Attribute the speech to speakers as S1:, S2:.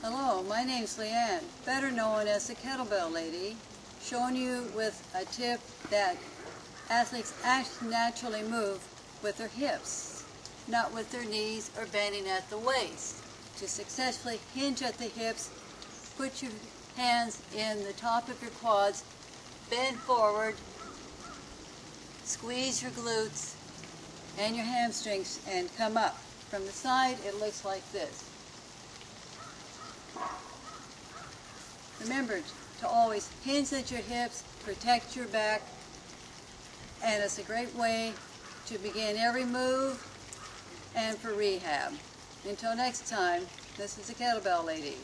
S1: Hello, my name's Leanne, better known as the Kettlebell Lady, showing you with a tip that athletes naturally move with their hips, not with their knees or bending at the waist. To successfully hinge at the hips, put your hands in the top of your quads, bend forward, squeeze your glutes and your hamstrings and come up. From the side, it looks like this. Remember to always hinge at your hips, protect your back, and it's a great way to begin every move and for rehab. Until next time, this is the Kettlebell Lady.